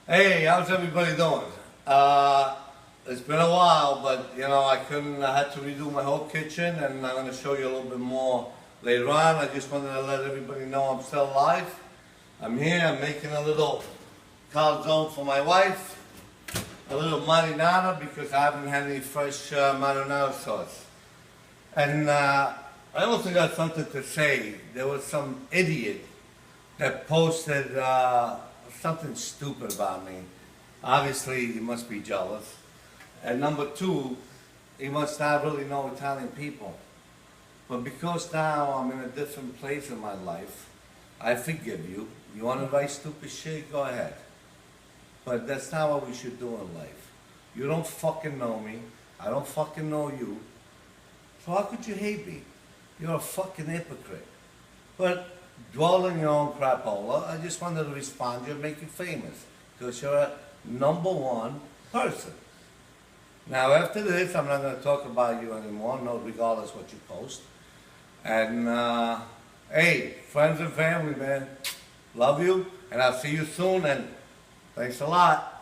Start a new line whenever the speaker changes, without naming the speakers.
Hey, how's everybody doing? It's been a while, but I had to redo my whole kitchen, and I'm going to show you a little bit more later on. I just wanted to let everybody know I'm still alive. I'm here, I'm making a little calzone for my wife, a little marinara because I haven't had any fresh marinara sauce. And I also got something to say. There was some idiot that posted something stupid about me. Obviously, he must be jealous. And number two, he must not really know Italian people. But because now I'm in a different place in my life, I forgive you. You want to write stupid shit, go ahead. But that's not what we should do in life. You don't fucking know me. I don't fucking know you. So how could you hate me? You're a fucking hypocrite. But dwell in your own crapola. I just wanted to respond to you and make you famous. Because you're a number one person. Now after this, I'm not going to talk about you anymore, no, regardless what you post. And hey, friends and family, man, love you, and I'll see you soon, and thanks a lot.